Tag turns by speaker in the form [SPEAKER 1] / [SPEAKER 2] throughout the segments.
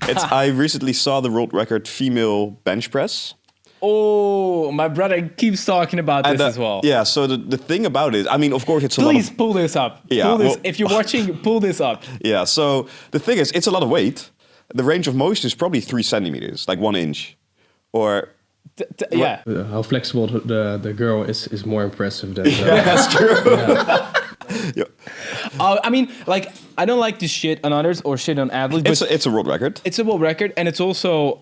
[SPEAKER 1] I recently saw the world record female bench press.
[SPEAKER 2] Oh, my brother keeps talking about this as well.
[SPEAKER 1] Yeah, so the thing about it, I mean, of course, it's a
[SPEAKER 2] Please
[SPEAKER 1] lot of...
[SPEAKER 2] pull this up.
[SPEAKER 1] Yeah,
[SPEAKER 2] pull this.
[SPEAKER 1] well-
[SPEAKER 2] If you're watching, pull this up.
[SPEAKER 1] Yeah, so the thing is, it's a lot of weight. The range of motion is probably 3 centimeters, like 1 inch. Or...
[SPEAKER 2] Yeah.
[SPEAKER 3] How flexible the girl is more impressive than...
[SPEAKER 1] That's true. Yeah.
[SPEAKER 2] I mean, like, I don't like to shit on others or shit on athletes.
[SPEAKER 1] It's a world record.
[SPEAKER 2] It's a world record, and it's also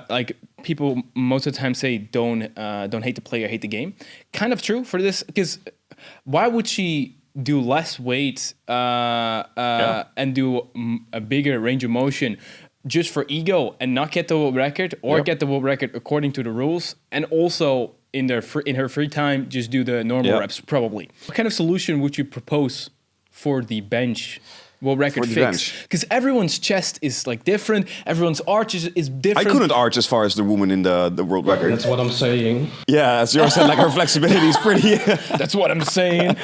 [SPEAKER 2] like people most of the time say don't hate the player, hate the game. Kind of true for this, because why would she do less weight and do a bigger range of motion just for ego and not get the world record, or get the world record according to the rules, and also in her free time just do the normal reps? Probably. What kind of solution would you propose for the bench world record fix? Because everyone's chest is like different, everyone's arch is different.
[SPEAKER 1] I couldn't arch as far as the woman in the world record.
[SPEAKER 3] That's what I'm saying.
[SPEAKER 1] Yeah, as you said, like her flexibility is pretty.
[SPEAKER 2] That's what I'm saying.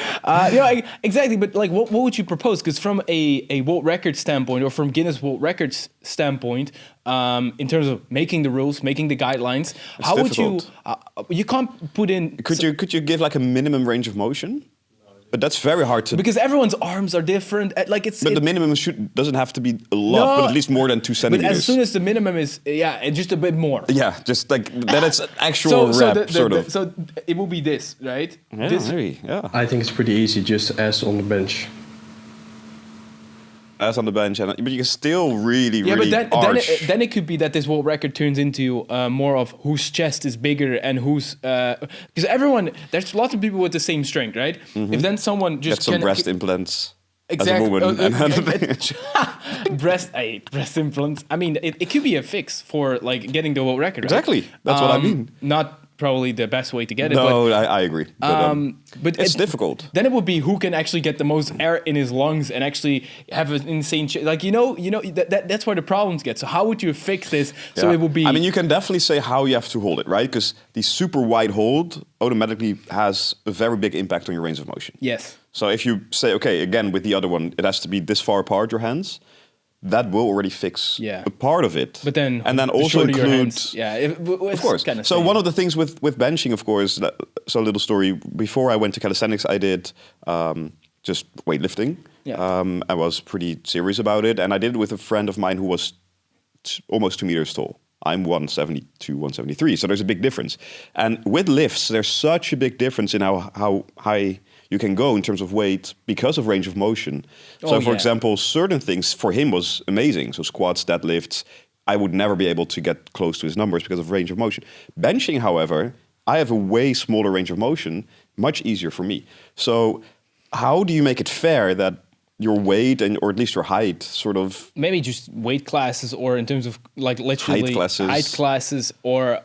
[SPEAKER 2] Exactly. But like, what would you propose? Because from a world record standpoint, or from Guinness World Records standpoint, in terms of making the rules, making the guidelines,
[SPEAKER 1] It's
[SPEAKER 2] how
[SPEAKER 1] difficult.
[SPEAKER 2] would you? You can't put in.
[SPEAKER 1] Could you give like a minimum range of motion? But that's very hard to...
[SPEAKER 2] Because everyone's arms are different. Like
[SPEAKER 1] But the minimum doesn't have to be a lot, but at least more than 2 centimeters.
[SPEAKER 2] But as soon as the minimum is, just a bit more.
[SPEAKER 1] Yeah, just like that. It's an actual rep, sort of.
[SPEAKER 2] So it will be this, right?
[SPEAKER 1] Yeah,
[SPEAKER 2] This,
[SPEAKER 1] maybe, yeah.
[SPEAKER 3] I think it's pretty easy, just as on the bench.
[SPEAKER 1] As on the bench, but you can still really
[SPEAKER 2] but
[SPEAKER 1] arch.
[SPEAKER 2] then it could be that this world record turns into more of whose chest is bigger and whose... Because there's lots of people with the same strength, right? If then someone just...
[SPEAKER 1] Get some breast implants
[SPEAKER 2] Exactly.
[SPEAKER 1] as a woman.
[SPEAKER 2] breast implants. I mean, it could be a fix for like getting the world record.
[SPEAKER 1] Exactly.
[SPEAKER 2] Right?
[SPEAKER 1] That's what I mean.
[SPEAKER 2] Not probably the best way to get it.
[SPEAKER 1] No,
[SPEAKER 2] but,
[SPEAKER 1] I agree. But it's difficult.
[SPEAKER 2] Then it would be who can actually get the most air in his lungs and actually have an insane that's where the problems get. So how would you fix this? So it would be...
[SPEAKER 1] I mean, you can definitely say how you have to hold it, right? Because the super wide hold automatically has a very big impact on your range of motion.
[SPEAKER 2] Yes.
[SPEAKER 1] So if you say, okay, again, with the other one, it has to be this far apart, your hands, that will already fix a part of it.
[SPEAKER 2] But then,
[SPEAKER 1] and then also include...
[SPEAKER 2] of
[SPEAKER 1] course.
[SPEAKER 2] Kind of
[SPEAKER 1] so one of the things with benching, of course, so a little story, before I went to calisthenics, I did just weightlifting.
[SPEAKER 2] Yeah.
[SPEAKER 1] I was pretty serious about it. And I did it with a friend of mine who was almost 2 meters tall. I'm 172, 173, so there's a big difference. And with lifts, there's such a big difference in how high you can go in terms of weight because of range of motion. So, for example, certain things for him was amazing. So squats, deadlifts, I would never be able to get close to his numbers because of range of motion. Benching, however, I have a way smaller range of motion, much easier for me. So how do you make it fair that your weight or at least your height sort of...
[SPEAKER 2] Maybe just weight classes, or in terms of like literally
[SPEAKER 1] height classes
[SPEAKER 2] or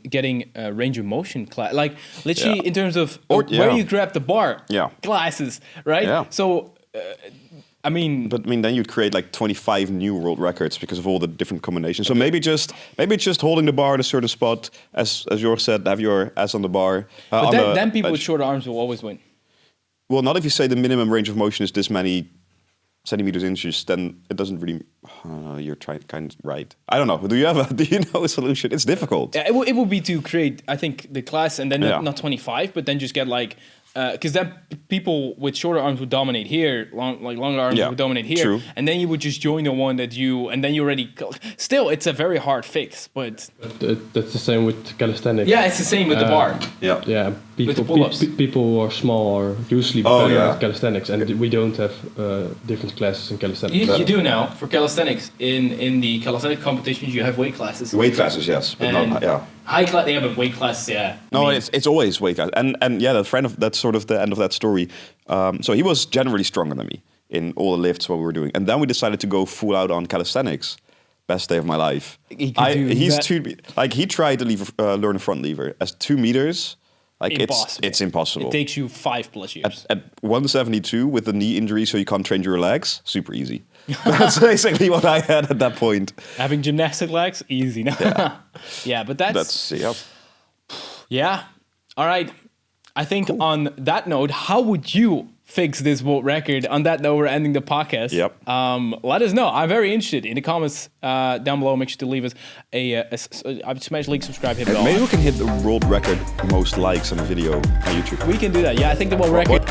[SPEAKER 2] getting a range of motion class. Like literally in terms of where you grab the bar classes, right?
[SPEAKER 1] Yeah.
[SPEAKER 2] So, I mean...
[SPEAKER 1] But then you'd create like 25 new world records because of all the different combinations. So maybe just holding the bar at a certain spot, as Jorg said, have your ass on the bar.
[SPEAKER 2] But then people with shorter arms will always win.
[SPEAKER 1] Well, not if you say the minimum range of motion is this many centimeters, inches, then it doesn't really... you're kind of right. I don't know. Do you know a solution? It's difficult.
[SPEAKER 2] Yeah, it would be to create, I think, the class, and then not 25, but then just get like... Because then people with shorter arms would dominate here, longer arms would dominate here,
[SPEAKER 1] true.
[SPEAKER 2] And then you would just join the one that and then you already... Still, it's a very hard fix, but...
[SPEAKER 3] That's the same with calisthenics.
[SPEAKER 2] Yeah, it's the same with the bar.
[SPEAKER 3] Yeah.
[SPEAKER 2] Pull-ups.
[SPEAKER 3] People who are small are usually better at calisthenics, and we don't have different classes in calisthenics.
[SPEAKER 2] You do now for calisthenics. In the calisthenics competitions, you have weight classes.
[SPEAKER 1] Weight classes, yes, but not
[SPEAKER 2] high class. Yeah, but weight classes, yeah.
[SPEAKER 1] No, it's always weight class, and the friend of that's sort of the end of that story. So he was generally stronger than me in all the lifts what we were doing, and then we decided to go full out on calisthenics. Best day of my life. He tried to learn a front lever as 2 meters. Like it's impossible.
[SPEAKER 2] It takes you 5+ years.
[SPEAKER 1] At 172 with a knee injury, so you can't train your legs. Super easy. That's basically what I had at that point.
[SPEAKER 2] Having gymnastic legs, easy. Yeah, but that's Yeah. All right. I think on that note, how would you fix this world record. On that note, we're ending the podcast.
[SPEAKER 1] Yep.
[SPEAKER 2] Let us know. I'm very interested in the comments down below. Make sure to leave us a smash like, subscribe, hit the bell.
[SPEAKER 1] Maybe we can hit the world record most likes on a video on YouTube.
[SPEAKER 2] We can do that. Yeah, I think the world record.